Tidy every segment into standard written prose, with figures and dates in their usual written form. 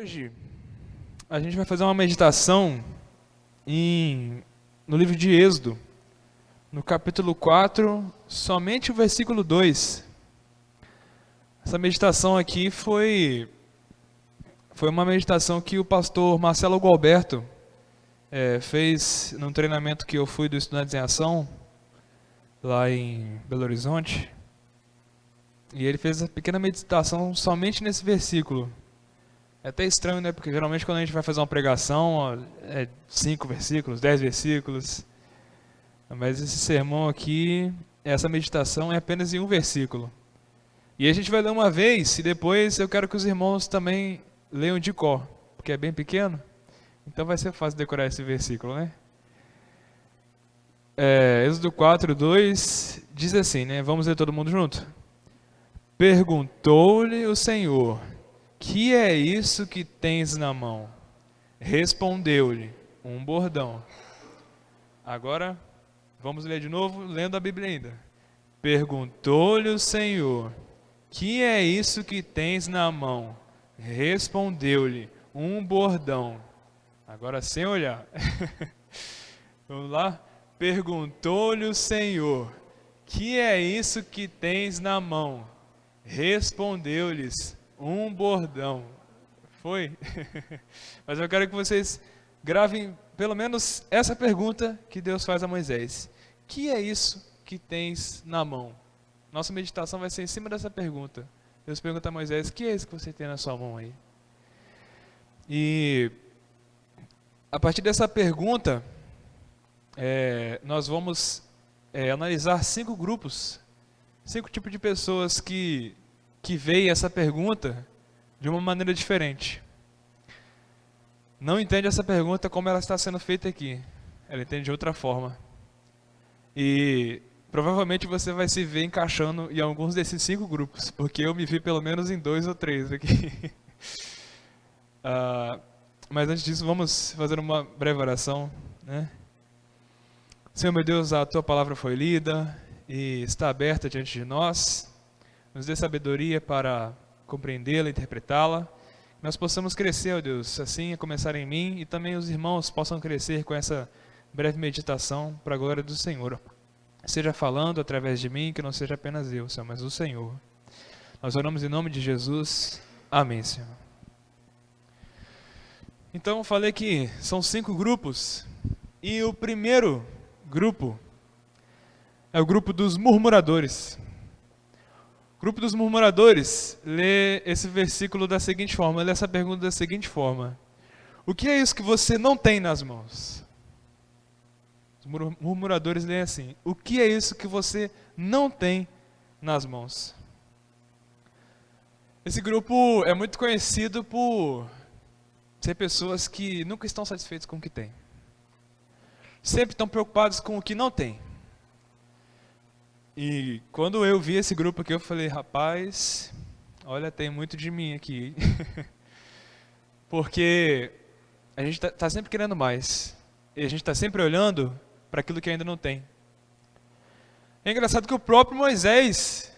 Hoje a gente vai fazer uma meditação no livro de Êxodo, no capítulo 4, somente o versículo 2. Essa meditação aqui foi uma meditação que o pastor Marcelo Gualberto fez num treinamento que eu fui do Estudantes em Ação, lá em Belo Horizonte. E ele fez essa pequena meditação somente nesse versículo. É até estranho, né? Porque geralmente quando a gente vai fazer uma pregação, é 5 versículos, 10 versículos. Mas esse sermão aqui, essa meditação é apenas em um versículo. E a gente vai ler uma vez e depois eu quero que os irmãos também leiam de cor, porque é bem pequeno. Então vai ser fácil decorar esse versículo, né? Êxodo 4, 2 diz assim, né? Vamos ler todo mundo junto? Perguntou-lhe o Senhor: que é isso que tens na mão? Respondeu-lhe: um bordão. Agora, vamos ler de novo, lendo a Bíblia ainda. Perguntou-lhe o Senhor: que é isso que tens na mão? Respondeu-lhe: um bordão. Agora sem olhar. Vamos lá? Perguntou-lhe o Senhor: que é isso que tens na mão? Respondeu-lhes: um bordão. Foi? Mas eu quero que vocês gravem pelo menos essa pergunta que Deus faz a Moisés: que é isso que tens na mão? Nossa meditação vai ser em cima dessa pergunta. Deus pergunta a Moisés: que é isso que você tem na sua mão aí? E a partir dessa pergunta, nós vamos analisar 5 grupos, 5 tipos de pessoas que veem essa pergunta de uma maneira diferente. Não entende essa pergunta como ela está sendo feita aqui. Ela entende de outra forma. E provavelmente você vai se ver encaixando em alguns desses 5 grupos, porque eu me vi pelo menos em 2 ou 3 aqui. Mas antes disso, vamos fazer uma breve oração, né? Senhor meu Deus, a Tua palavra foi lida e está aberta diante de nós. Nos dê sabedoria para compreendê-la, interpretá-la. Nós possamos crescer, ó Deus, assim a começar em mim, e também os irmãos possam crescer com essa breve meditação para a glória do Senhor. Seja falando através de mim, que não seja apenas eu, Senhor, mas o Senhor. Nós oramos em nome de Jesus. Amém, Senhor. Então, eu falei que são 5 grupos, e o primeiro grupo é o grupo dos murmuradores. O grupo dos murmuradores lê esse versículo da seguinte forma, lê essa pergunta da seguinte forma: o que é isso que você não tem nas mãos? Os murmuradores leem assim: o que é isso que você não tem nas mãos? Esse grupo é muito conhecido por ser pessoas que nunca estão satisfeitas com o que têm. Sempre estão preocupados com o que não tem. E quando eu vi esse grupo aqui, eu falei: rapaz, olha, tem muito de mim aqui. Porque a gente está sempre querendo mais. E a gente está sempre olhando para aquilo que ainda não tem. É engraçado que o próprio Moisés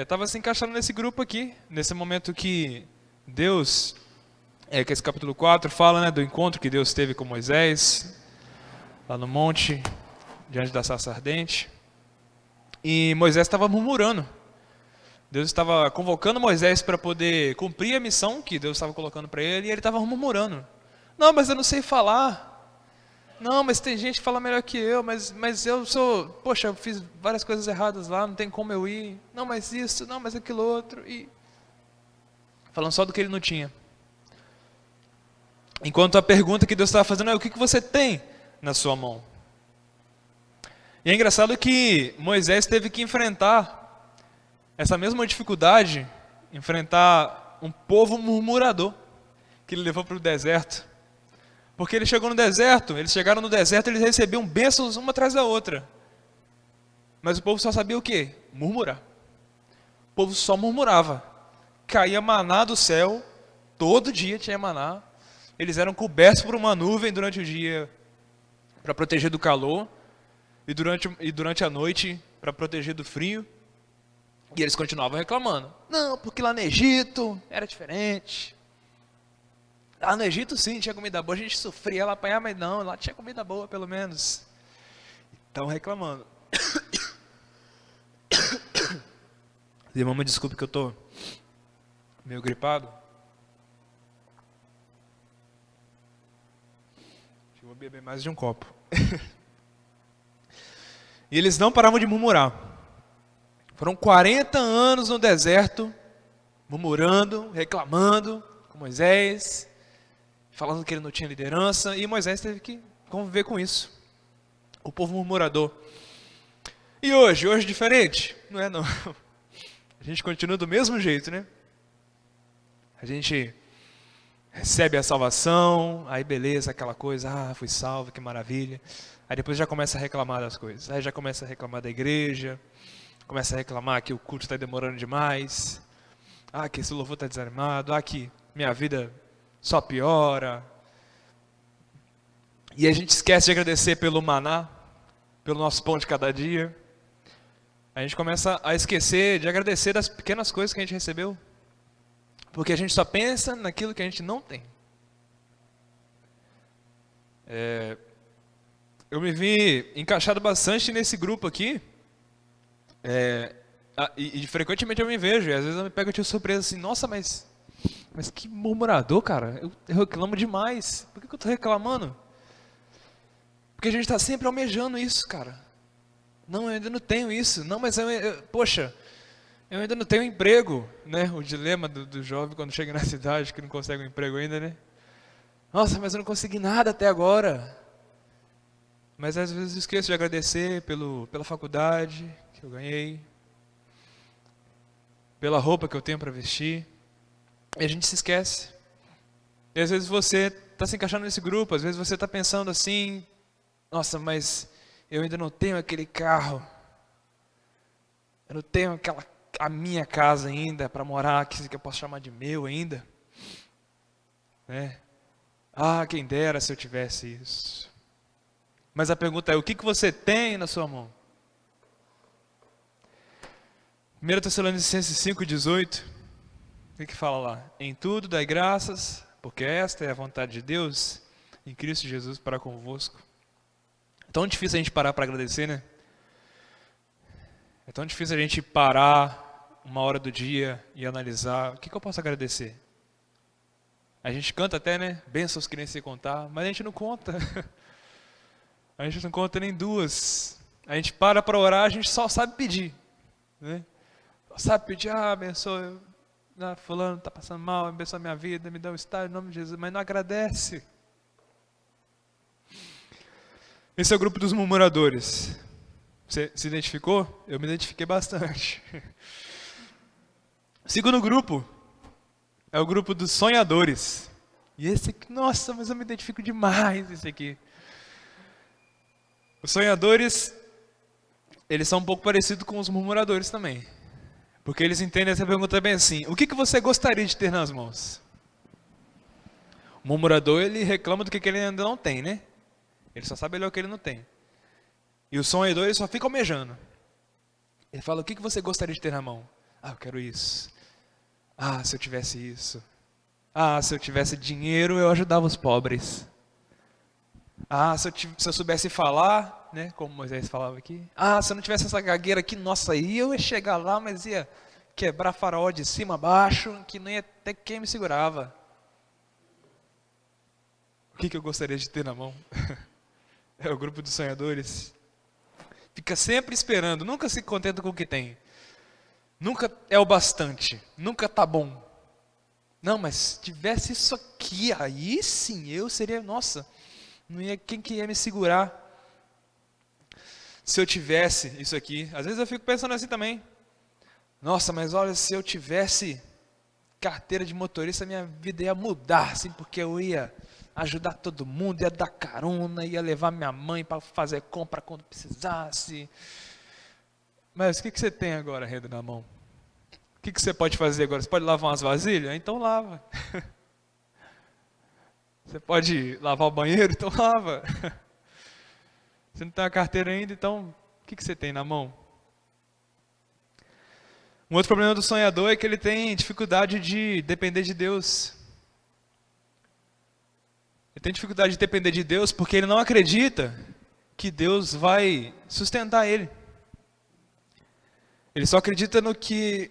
estava se encaixando nesse grupo aqui. Nesse momento que Deus, que esse capítulo 4 fala, né, do encontro que Deus teve com Moisés, lá no monte, diante da sarça ardente. E Moisés estava murmurando. Deus estava convocando Moisés para poder cumprir a missão que Deus estava colocando para ele, e ele estava murmurando. Não, mas eu não sei falar. Não, mas tem gente que fala melhor que eu, mas eu sou... Poxa, eu fiz várias coisas erradas lá, não tem como eu ir. Não, mas isso, não, mas aquilo outro. E falando só do que ele não tinha. Enquanto a pergunta que Deus estava fazendo é: o que você tem na sua mão? E é engraçado que Moisés teve que enfrentar essa mesma dificuldade, enfrentar um povo murmurador, que ele levou para o deserto. Porque eles chegaram no deserto, eles recebiam bênçãos uma atrás da outra. Mas o povo só sabia o quê? Murmurar. O povo só murmurava. Caía maná do céu, todo dia tinha maná. Eles eram cobertos por uma nuvem durante o dia para proteger do calor. E durante a noite, para proteger do frio. E eles continuavam reclamando. Não, porque lá no Egito era diferente. Ah, no Egito sim, tinha comida boa, a gente sofria lá apanhar, mas não, lá tinha comida boa pelo menos. Estão reclamando. Irmão, me desculpe que eu tô meio gripado. Acho que eu vou beber mais de um copo. E eles não paravam de murmurar. Foram 40 anos no deserto, murmurando, reclamando com Moisés, falando que ele não tinha liderança, e Moisés teve que conviver com isso. O povo murmurador. E hoje diferente? Não é não. A gente continua do mesmo jeito, né? A gente recebe a salvação, aí beleza, aquela coisa, fui salvo, que maravilha. Aí depois já começa a reclamar das coisas. Aí já começa a reclamar da igreja, começa a reclamar que o culto está demorando demais, que esse louvor está desanimado, que minha vida só piora. E a gente esquece de agradecer pelo maná, pelo nosso pão de cada dia. A gente começa a esquecer de agradecer das pequenas coisas que a gente recebeu. Porque a gente só pensa naquilo que a gente não tem. Eu me vi encaixado bastante nesse grupo aqui. E frequentemente eu me vejo. E às vezes eu me pego de surpresa assim. Nossa, mas que murmurador, cara. Eu reclamo demais. Por que eu estou reclamando? Porque a gente está sempre almejando isso, cara. Não, eu ainda não tenho isso. Não, mas poxa, eu ainda não tenho emprego, né? O dilema do jovem quando chega na cidade que não consegue um emprego ainda, né? Nossa, mas eu não consegui nada até agora. Mas às vezes eu esqueço de agradecer pela faculdade que eu ganhei, pela roupa que eu tenho para vestir. E a gente se esquece. E às vezes você está se encaixando nesse grupo, às vezes você está pensando assim, nossa, mas eu ainda não tenho aquele carro. Eu não tenho a minha casa ainda para morar, que eu posso chamar de meu ainda. Né? Quem dera se eu tivesse isso. Mas a pergunta é, o que você tem na sua mão? 1 Tessalonicenses 5,18, o que fala lá? Em tudo dai graças, porque esta é a vontade de Deus, em Cristo Jesus para convosco. É tão difícil a gente parar para agradecer, né? É tão difícil a gente parar uma hora do dia e analisar, o que eu posso agradecer? A gente canta até, né? Bênçãos que nem sei contar, mas a gente não conta. A gente não conta nem duas. A gente para orar, a gente só sabe pedir. Né? Só sabe pedir, abençoa, fulano está passando mal, abençoa a minha vida, me dá um estágio em nome de Jesus, mas não agradece. Esse é o grupo dos murmuradores. Você se identificou? Eu me identifiquei bastante. O segundo grupo é o grupo dos sonhadores. E esse aqui, nossa, mas eu me identifico demais esse aqui. Os sonhadores, eles são um pouco parecidos com os murmuradores também. Porque eles entendem essa pergunta bem assim, o que você gostaria de ter nas mãos? O murmurador, ele reclama do que ele ainda não tem, né? Ele só sabe o que ele não tem. E o sonhador, ele só fica almejando. Ele fala, o que você gostaria de ter na mão? Eu quero isso. Se eu tivesse isso. Se eu tivesse dinheiro, eu ajudava os pobres. Se eu soubesse falar, né, como Moisés falava aqui. Se eu não tivesse essa gagueira aqui, nossa, aí eu ia chegar lá, mas ia quebrar Faraó de cima a baixo, que não ia ter quem me segurava. O que eu gostaria de ter na mão? É o grupo dos sonhadores. Fica sempre esperando, nunca se contenta com o que tem. Nunca é o bastante, nunca tá bom. Não, mas se tivesse isso aqui, aí sim, eu seria, nossa, não ia, quem que ia me segurar? Se eu tivesse isso aqui, às vezes eu fico pensando assim também. Nossa, mas olha, se eu tivesse carteira de motorista, minha vida ia mudar, assim, porque eu ia ajudar todo mundo, ia dar carona, ia levar minha mãe para fazer compra quando precisasse. Mas o que você tem agora, Reda, na mão? O que você pode fazer agora? Você pode lavar umas vasilhas? Então lava. Você pode lavar o banheiro? Então lava. Você não tem uma carteira ainda, então o que você tem na mão? Um outro problema do sonhador é que ele tem dificuldade de depender de Deus. Ele tem dificuldade de depender de Deus porque ele não acredita que Deus vai sustentar ele. Ele só acredita no que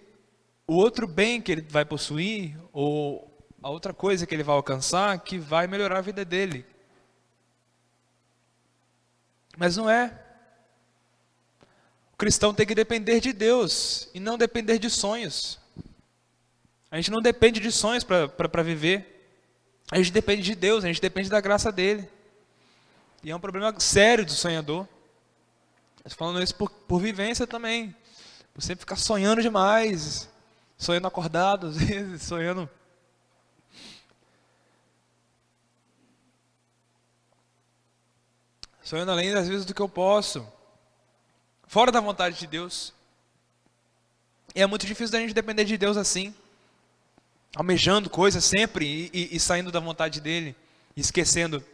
o outro bem que ele vai possuir, ou a outra coisa que ele vai alcançar, que vai melhorar a vida dele. Mas não é. O cristão tem que depender de Deus e não depender de sonhos. A gente não depende de sonhos para viver. A gente depende de Deus, a gente depende da graça dele. E é um problema sério do sonhador. Estou falando isso por vivência também. Por sempre ficar sonhando demais. Sonhando acordado, às vezes, sonhando. Sonhando além, às vezes, do que eu posso. Fora da vontade de Deus. E é muito difícil da gente depender de Deus assim. Almejando coisas sempre e saindo da vontade dele. E esquecendo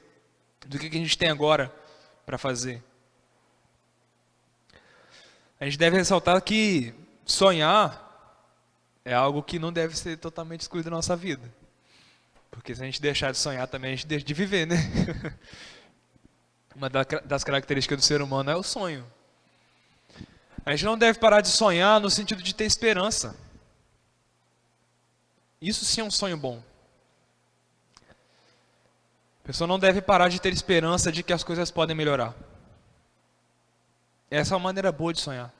do que a gente tem agora para fazer. A gente deve ressaltar que sonhar é algo que não deve ser totalmente excluído da nossa vida. Porque se a gente deixar de sonhar também, a gente deixa de viver, né? Uma das características do ser humano é o sonho. A gente não deve parar de sonhar no sentido de ter esperança. Isso sim é um sonho bom. A pessoa não deve parar de ter esperança de que as coisas podem melhorar. Essa é uma maneira boa de sonhar.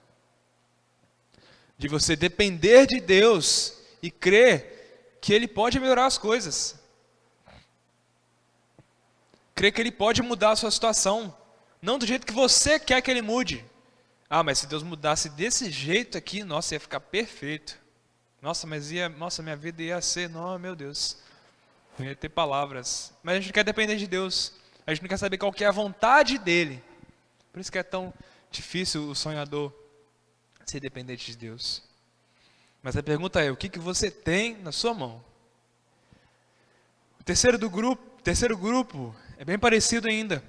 De você depender de Deus e crer que Ele pode melhorar as coisas. Crer que Ele pode mudar a sua situação. Não do jeito que você quer que Ele mude. Ah, mas se Deus mudasse desse jeito aqui, nossa, ia ficar perfeito. Nossa, minha vida ia ser, não, meu Deus. Não ia ter palavras. Mas a gente não quer depender de Deus. A gente não quer saber qual que é a vontade dEle. Por isso que é tão difícil o sonhador ser dependente de Deus. Mas a pergunta é, o que você tem na sua mão? O terceiro grupo é bem parecido ainda.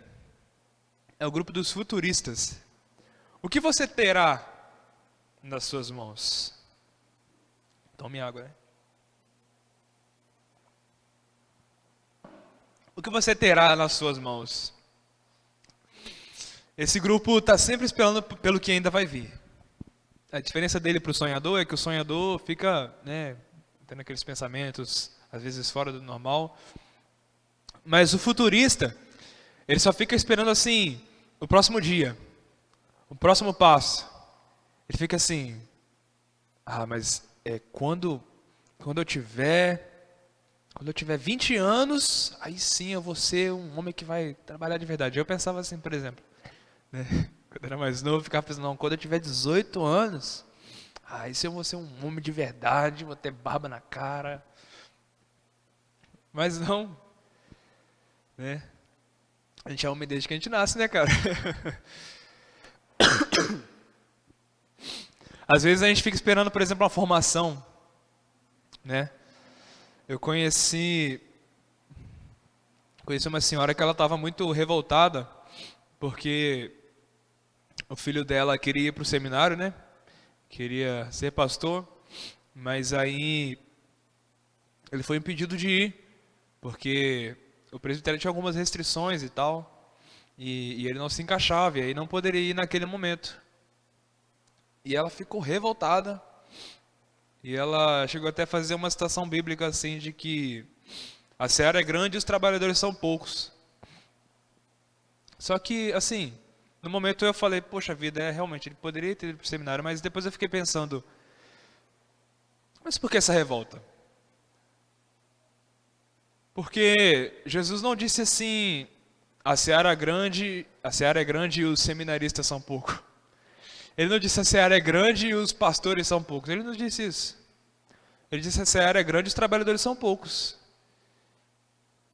É o grupo dos futuristas. O que você terá nas suas mãos? Tome água, né? O que você terá nas suas mãos? Esse grupo está sempre esperando pelo que ainda vai vir. A diferença dele para o sonhador é que o sonhador fica, né, tendo aqueles pensamentos, às vezes fora do normal. Mas o futurista, ele só fica esperando assim, o próximo dia, o próximo passo. Ele fica assim, mas quando eu tiver 20 anos, aí sim eu vou ser um homem que vai trabalhar de verdade. Eu pensava assim, por exemplo, né? Quando eu era mais novo, eu ficava pensando, não, quando eu tiver 18 anos, aí sim eu vou ser um homem de verdade, vou ter barba na cara. Mas não, né? A gente é homem desde que a gente nasce, né, cara? Às vezes a gente fica esperando, por exemplo, uma formação, né? Eu conheci uma senhora que ela estava muito revoltada porque o filho dela queria ir para o seminário, né? Queria ser pastor, mas aí ele foi impedido de ir porque o presbitério tinha algumas restrições e tal, e ele não se encaixava, e aí não poderia ir naquele momento. E ela ficou revoltada. E ela chegou até a fazer uma citação bíblica assim de que a seara é grande e os trabalhadores são poucos. Só que, assim, no momento eu falei, poxa vida, realmente, ele poderia ter ido para o seminário, mas depois eu fiquei pensando, mas por que essa revolta? Porque Jesus não disse assim, a seara é grande e os seminaristas são poucos. Ele não disse a seara é grande e os pastores são poucos. Ele não disse isso. Ele disse a seara é grande e os trabalhadores são poucos.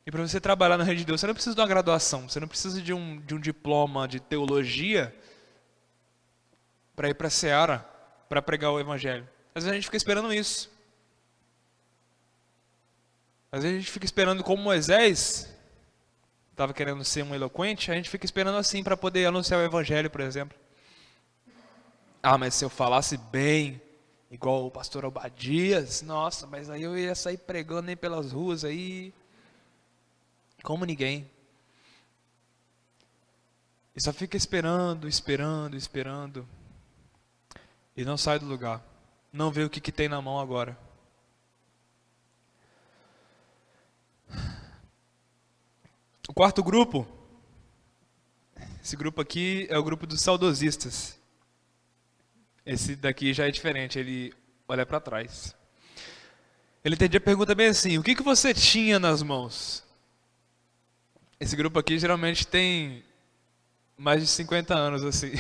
E para você trabalhar na rede de Deus, você não precisa de uma graduação. Você não precisa de um diploma de teologia para ir para a seara, para pregar o evangelho. Às vezes a gente fica esperando isso. Às vezes a gente fica esperando como Moisés estava querendo ser um eloquente, a gente fica esperando assim para poder anunciar o evangelho, por exemplo. Mas se eu falasse bem, igual o pastor Obadias, nossa, mas aí eu ia sair pregando aí pelas ruas aí. como ninguém. E só fica esperando, esperando, esperando. E não sai do lugar. Não vê o que tem na mão agora. O quarto grupo, esse grupo aqui é o grupo dos saudosistas. Esse daqui já é diferente, ele olha para trás. Ele entendia a pergunta bem assim: o que você tinha nas mãos? Esse grupo aqui geralmente tem mais de 50 anos assim.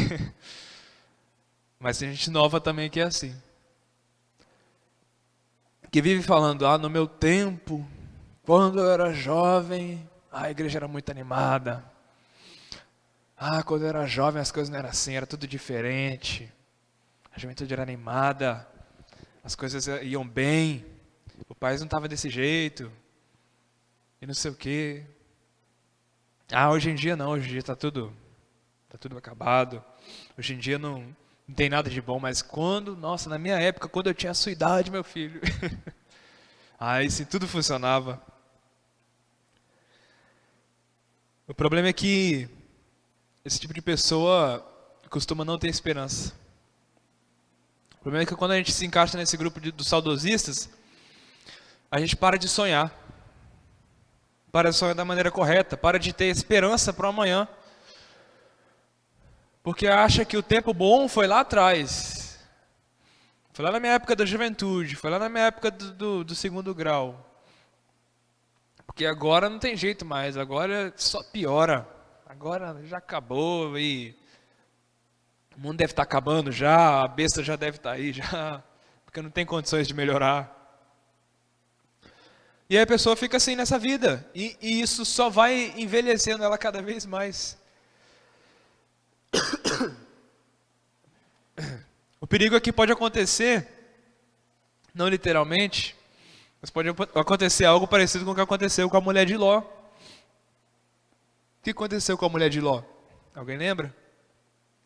Mas tem gente nova também que é assim. Que vive falando: no meu tempo, quando eu era jovem, a igreja era muito animada. Quando eu era jovem as coisas não eram assim, era tudo diferente. A juventude era animada, as coisas iam bem, o país não estava desse jeito, e não sei o quê. Hoje em dia não, hoje em dia está tudo acabado. Hoje em dia não tem nada de bom, mas na minha época, quando eu tinha a sua idade, meu filho, aí sim tudo funcionava. O problema é que esse tipo de pessoa costuma não ter esperança. O problema é que quando a gente se encaixa nesse grupo dos saudosistas, a gente para de sonhar. Para de sonhar da maneira correta, para de ter esperança para o amanhã. Porque acha que o tempo bom foi lá atrás. Foi lá na minha época da juventude, foi lá na minha época do segundo grau. Porque agora não tem jeito mais, agora só piora. Agora já acabou e o mundo deve estar acabando já, a besta já deve estar aí já, porque não tem condições de melhorar. E aí a pessoa fica assim nessa vida, e isso só vai envelhecendo ela cada vez mais. O perigo é que pode acontecer, não literalmente, mas pode acontecer algo parecido com o que aconteceu com a mulher de Ló. O que aconteceu com a mulher de Ló? Alguém lembra?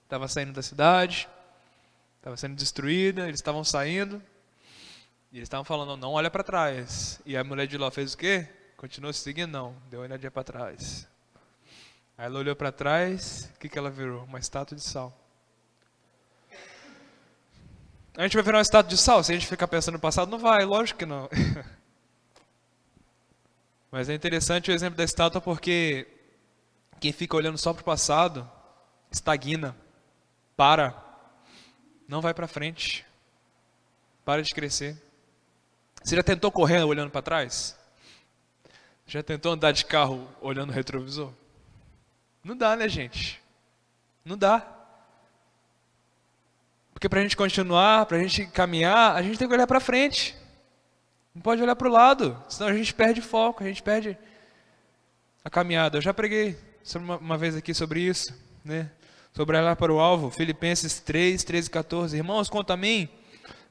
Estava saindo da cidade, estava sendo destruída, eles estavam saindo, e eles estavam falando: não olha para trás. E a mulher de Ló fez o quê? Continuou se seguindo? Não, deu uma olhadinha para trás. Aí ela olhou para trás, o que ela virou? Uma estátua de sal. A gente vai virar uma estátua de sal se a gente ficar pensando no passado? Não vai, lógico que não. Mas é interessante o exemplo da estátua porque quem fica olhando só para o passado estagna, não vai para frente, para de crescer. Você já tentou correr olhando para trás? Já tentou andar de carro olhando o retrovisor? Não dá, né, gente? Não dá. Porque para a gente continuar, para a gente caminhar, a gente tem que olhar para frente. Não pode olhar para o lado, senão a gente perde foco, a gente perde a caminhada. Eu já preguei uma vez aqui sobre isso, né? Sobre olhar para o alvo, Filipenses 3, 13 e 14. Irmãos, quanto a mim,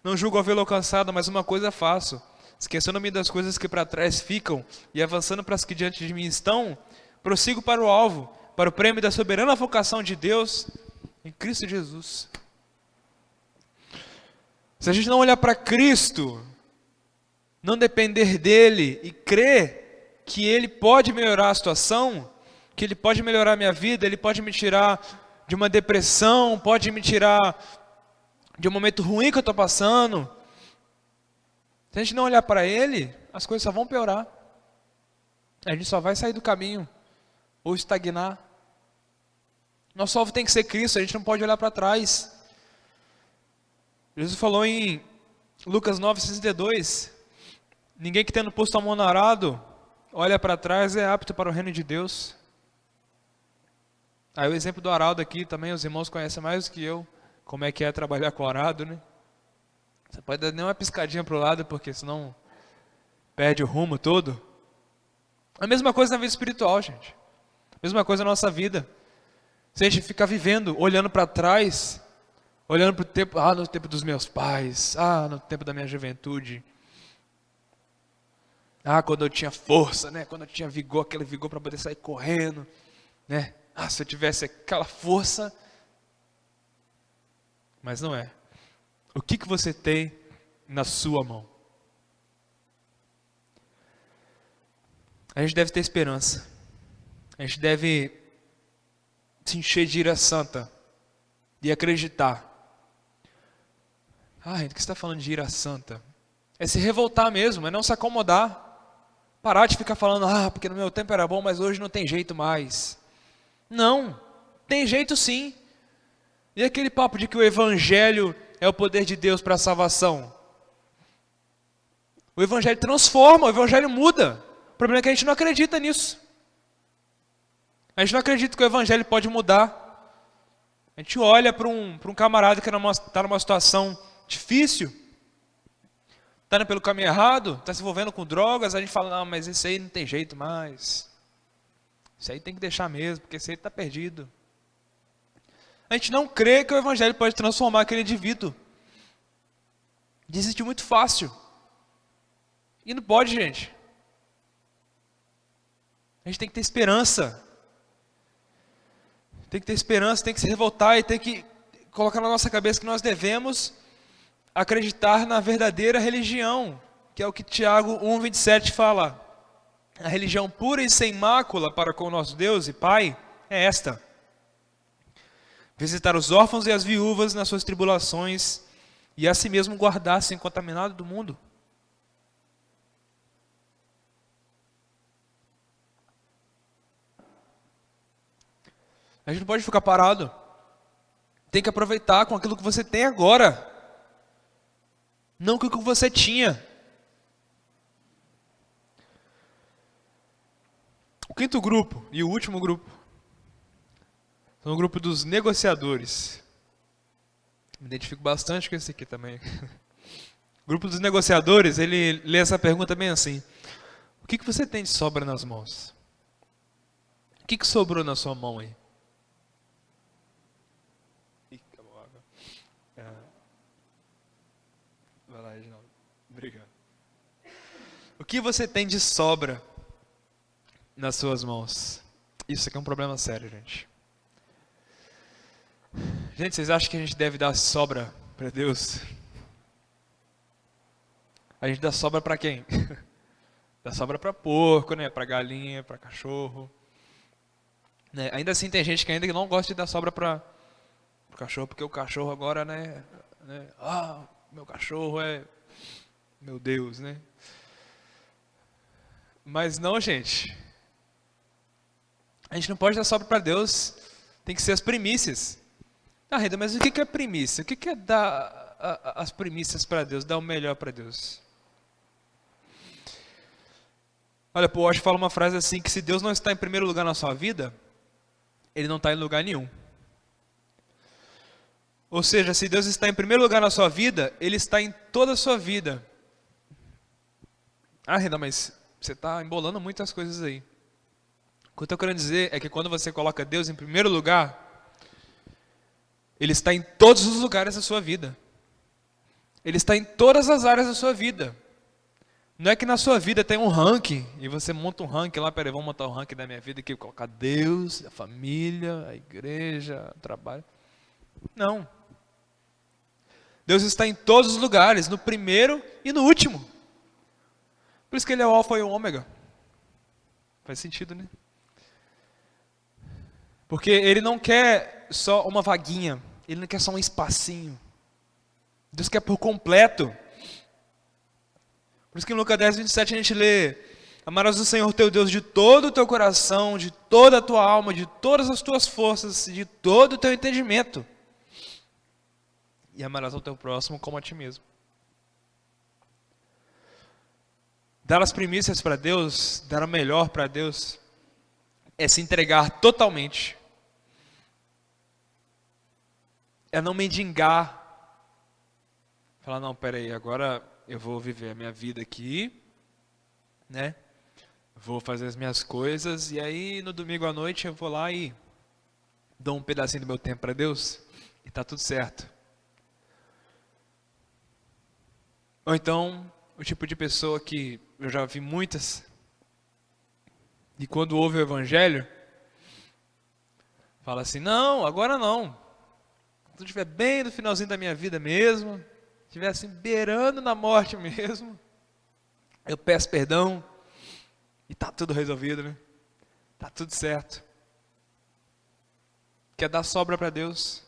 não julgo havê-lo alcançado, mas uma coisa faço, esquecendo-me das coisas que para trás ficam e avançando para as que diante de mim estão, prossigo para o alvo, para o prêmio da soberana vocação de Deus em Cristo Jesus. Se a gente não olhar para Cristo, não depender dele e crer que ele pode melhorar a situação, que ele pode melhorar a minha vida, ele pode me tirar de uma depressão, pode me tirar de um momento ruim que eu estou passando. Se a gente não olhar para ele, as coisas só vão piorar. A gente só vai sair do caminho ou estagnar. Nosso alvo tem que ser Cristo, a gente não pode olhar para trás. Jesus falou em Lucas 9:62, ninguém que tendo posto a mão no arado, olha para trás, é apto para o reino de Deus. Aí o exemplo do arado aqui também, os irmãos conhecem mais do que eu, como é que é trabalhar com o arado, né? Você pode dar nem uma piscadinha para o lado, porque senão perde o rumo todo. A mesma coisa na vida espiritual, gente. A mesma coisa na nossa vida. Se a gente ficar vivendo, olhando para trás, olhando para o tempo, no tempo dos meus pais, no tempo da minha juventude, quando eu tinha força, né? Quando eu tinha vigor, aquele vigor para poder sair correndo, né? Se eu tivesse aquela força, mas não é. O que você tem na sua mão? A gente deve ter esperança. A gente deve se encher de ira santa e acreditar. Ah, o que você está falando de ira santa? É se revoltar mesmo, é não se acomodar. Parar de ficar falando, porque no meu tempo era bom, mas hoje não tem jeito mais. Não, tem jeito sim. E aquele papo de que o Evangelho é o poder de Deus para a salvação? O Evangelho transforma, o Evangelho muda. O problema é que a gente não acredita nisso. A gente não acredita que o Evangelho pode mudar. A gente olha para um camarada que está numa situação difícil, está indo pelo caminho errado, está se envolvendo com drogas, a gente fala, não, mas esse aí não tem jeito mais. Isso aí tem que deixar mesmo, porque esse aí está perdido. A gente não crê que o Evangelho pode transformar aquele indivíduo. Desiste muito fácil. E não pode, gente. A gente tem que ter esperança. Tem que ter esperança, tem que se revoltar e tem que colocar na nossa cabeça que nós devemos acreditar na verdadeira religião, que é o que Tiago 1,27 fala. A religião pura e sem mácula para com o nosso Deus e Pai é esta: visitar os órfãos e as viúvas nas suas tribulações e a si mesmo guardar-se incontaminado do mundo. A gente não pode ficar parado. Tem que aproveitar com aquilo que você tem agora. Não com o que você tinha. O quinto grupo e o último grupo são o grupo dos negociadores. Me identifico bastante com esse aqui também. O grupo dos negociadores, ele lê essa pergunta bem assim: o que você tem de sobra nas mãos? O que sobrou na sua mão aí? Vai lá, Reginaldo. Obrigado. O que você tem de sobra nas suas mãos? Isso aqui é um problema sério, gente. Gente, vocês acham que a gente deve dar sobra para Deus? A gente dá sobra para quem? Dá sobra para porco, né? Para galinha, para cachorro. Né? Ainda assim tem gente que ainda não gosta de dar sobra para o cachorro, porque o cachorro agora, né? Meu cachorro é meu Deus, né? Mas não, gente. A gente não pode dar sobra para Deus. Tem que ser as primícias. Reda, mas o que é primícia? O que é dar as primícias para Deus? Dar o melhor para Deus? Olha, Paul Washer fala uma frase assim, que se Deus não está em primeiro lugar na sua vida, Ele não está em lugar nenhum. Ou seja, se Deus está em primeiro lugar na sua vida, Ele está em toda a sua vida. Reda, mas você está embolando muitas coisas aí. O que eu estou querendo dizer é que quando você coloca Deus em primeiro lugar, Ele está em todos os lugares da sua vida. Ele está em todas as áreas da sua vida. Não é que na sua vida tem um ranking, e você monta um ranking lá, peraí, vamos montar um ranking da minha vida aqui, colocar Deus, a família, a igreja, o trabalho. Não. Deus está em todos os lugares, no primeiro e no último. Por isso que Ele é o alfa e o ômega. Faz sentido, né? Porque Ele não quer só uma vaguinha, Ele não quer só um espacinho. Deus quer por completo. Por isso que em Lucas 10:27 a gente lê: amarás o Senhor teu Deus de todo o teu coração, de toda a tua alma, de todas as tuas forças, de todo o teu entendimento. E amarás ao teu próximo como a ti mesmo. Dar as primícias para Deus, dar o melhor para Deus, é se entregar totalmente. É não mendigar. Falar, não, peraí, agora eu vou viver a minha vida aqui, né? Vou fazer as minhas coisas, e aí no domingo à noite eu vou lá e dou um pedacinho do meu tempo para Deus, e tá tudo certo. Ou então, o tipo de pessoa que eu já vi muitas, e quando ouve o Evangelho, fala assim, não, agora não. Quando eu estiver bem no finalzinho da minha vida mesmo, estiver assim, beirando na morte mesmo, eu peço perdão, e tá tudo resolvido, né? Tá tudo certo. Quer dar sobra para Deus.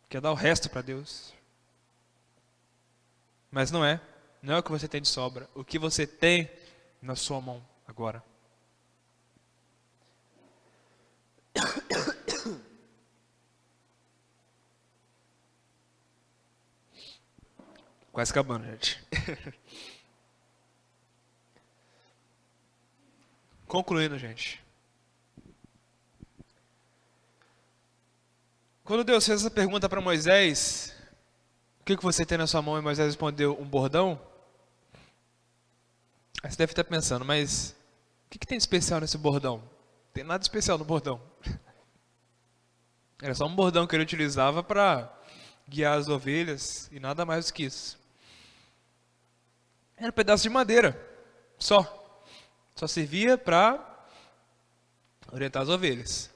Quer dar o resto para Deus. Mas não é. Não é o que você tem de sobra. O que você tem na sua mão agora. Quase acabando, gente. Concluindo, gente. Quando Deus fez essa pergunta para Moisés, o que você tem na sua mão? E Moisés respondeu, um bordão. Aí você deve estar pensando, mas o que tem de especial nesse bordão? Não tem nada de especial no bordão. Era só um bordão que ele utilizava para guiar as ovelhas e nada mais do que isso. Era um pedaço de madeira, só. Só servia para orientar as ovelhas.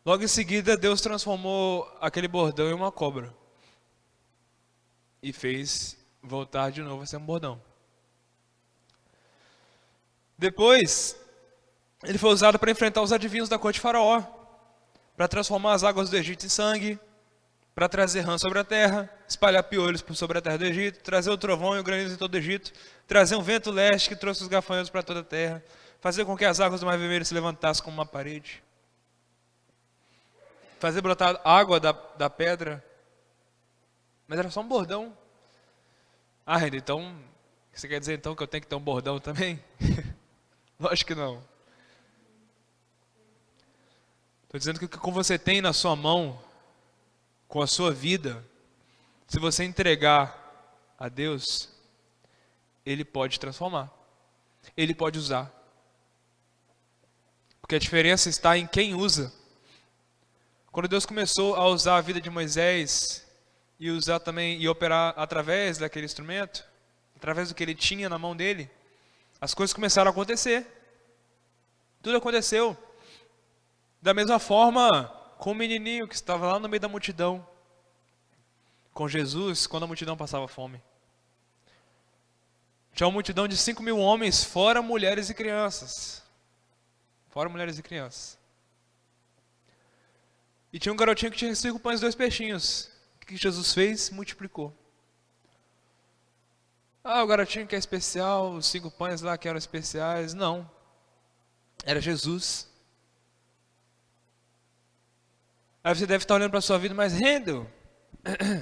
Logo em seguida, Deus transformou aquele bordão em uma cobra. E fez voltar de novo a ser um bordão. Depois, ele foi usado para enfrentar os adivinhos da corte de Faraó. Para transformar as águas do Egito em sangue. Para trazer rã sobre a terra. Espalhar piolhos por sobre a terra do Egito. Trazer o trovão e o granizo em todo o Egito. Trazer um vento leste que trouxe os gafanhotos para toda a terra. Fazer com que as águas do Mar Vermelho se levantassem como uma parede. Fazer brotar água da pedra. Mas era só um bordão. Ah, Renan, então, você quer dizer então que eu tenho que ter um bordão também? Lógico que não. Estou dizendo que o que você tem na sua mão, com a sua vida, se você entregar a Deus, Ele pode transformar. Ele pode usar. Porque a diferença está em quem usa. Quando Deus começou a usar a vida de Moisés e usar também e operar através daquele instrumento, através do que ele tinha na mão dele, as coisas começaram a acontecer. Tudo aconteceu. Da mesma forma com o menininho que estava lá no meio da multidão, com Jesus, quando a multidão passava fome. Tinha uma multidão de 5.000 homens, fora mulheres e crianças. Fora mulheres e crianças. E tinha um garotinho que tinha 5 pães e 2 peixinhos. O que Jesus fez? Multiplicou. Ah, o garotinho que é especial, os 5 pães lá que eram especiais. Não. Era Jesus. Aí você deve estar olhando para a sua vida, mas Rendel,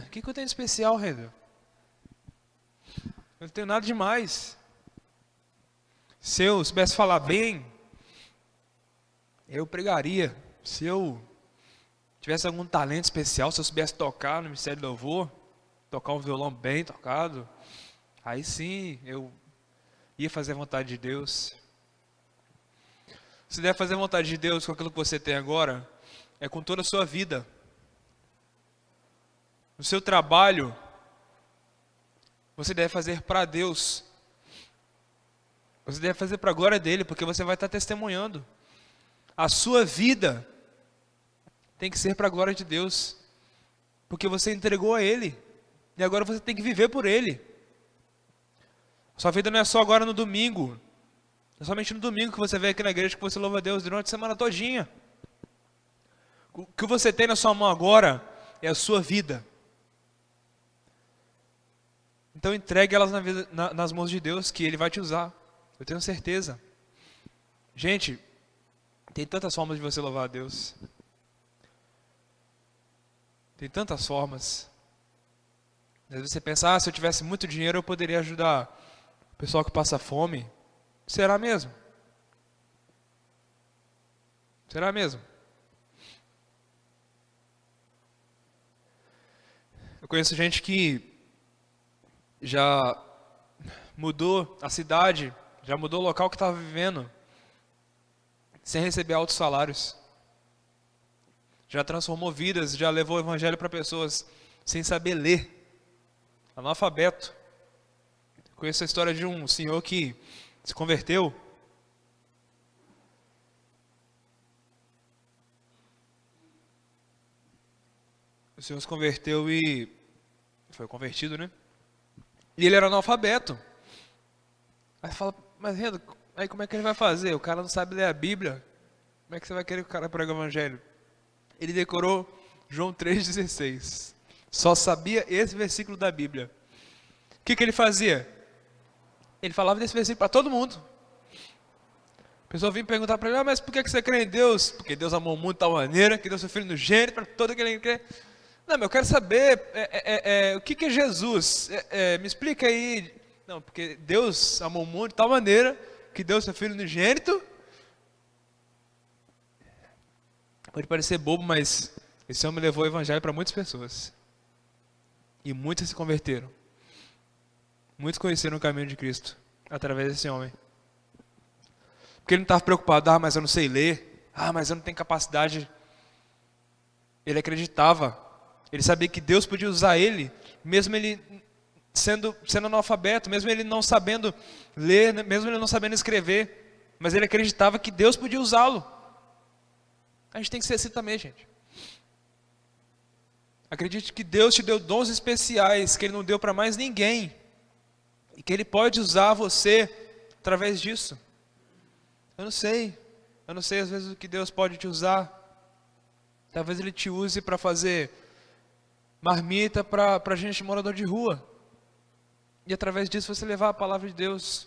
o que eu tenho de especial, Rendel? Eu não tenho nada demais. Se eu soubesse falar bem, eu pregaria. Se eu tivesse algum talento especial, se eu soubesse tocar no Ministério do Louvor, tocar um violão bem tocado, aí sim eu ia fazer a vontade de Deus. Se deve fazer a vontade de Deus com aquilo que você tem agora, é com toda a sua vida. No seu trabalho, você deve fazer para Deus. Você deve fazer para a glória dele, porque você vai estar testemunhando. A sua vida tem que ser para a glória de Deus, porque você entregou a Ele, e agora você tem que viver por Ele. Sua vida não é só agora no domingo, é somente no domingo que você vem aqui na igreja que você louva a Deus durante a semana todinha. O que você tem na sua mão agora é a sua vida. Então entregue elas nas mãos de Deus, que Ele vai te usar, eu tenho certeza. Gente, tem tantas formas de você louvar a Deus. Tem tantas formas. Às vezes você pensa, se eu tivesse muito dinheiro eu poderia ajudar o pessoal que passa fome. Será mesmo? Será mesmo? Eu conheço gente que já mudou a cidade, já mudou o local que estava vivendo, sem receber altos salários. Já transformou vidas, já levou o evangelho para pessoas sem saber ler, analfabeto. Conheço a história de um senhor que se converteu. O senhor se converteu e foi convertido, né? E ele era analfabeto. Aí fala, mas Rendo, aí como é que ele vai fazer? O cara não sabe ler a Bíblia. Como é que você vai querer que o cara pregue o evangelho? Ele decorou João 3,16. Só sabia esse versículo da Bíblia. O que ele fazia? Ele falava desse versículo para todo mundo. A pessoa vinha perguntar para ele, mas por que você crê em Deus? Porque Deus amou o mundo de tal maneira que deu seu Filho unigênito para todo aquele que crê. Não, mas eu quero saber o que é Jesus. Me explica aí. Não, porque Deus amou o mundo de tal maneira que deu seu Filho unigênito. Pode parecer bobo, mas esse homem levou o evangelho para muitas pessoas. E muitas se converteram. Muitos conheceram o caminho de Cristo através desse homem. Porque ele não estava preocupado, mas eu não sei ler, mas eu não tenho capacidade. Ele acreditava, ele sabia que Deus podia usar ele, mesmo ele sendo analfabeto, mesmo ele não sabendo ler, mesmo ele não sabendo escrever, mas ele acreditava que Deus podia usá-lo. A gente tem que ser assim também, gente. Acredite que Deus te deu dons especiais, que Ele não deu para mais ninguém, e que Ele pode usar você através disso. Eu não sei às vezes o que Deus pode te usar. Talvez Ele te use para fazer marmita para gente morador de rua, e através disso você levar a palavra de Deus.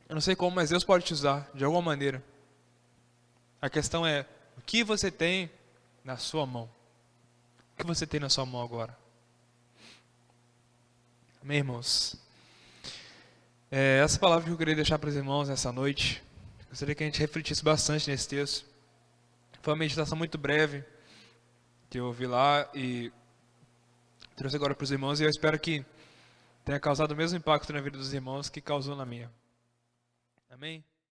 Eu não sei como, mas Deus pode te usar de alguma maneira. A questão é, o que você tem na sua mão? O que você tem na sua mão agora? Amém, irmãos? Essa palavra que eu queria deixar para os irmãos nessa noite. Gostaria que a gente refletisse bastante nesse texto. Foi uma meditação muito breve que eu ouvi lá e trouxe agora para os irmãos, e eu espero que tenha causado o mesmo impacto na vida dos irmãos que causou na minha. Amém?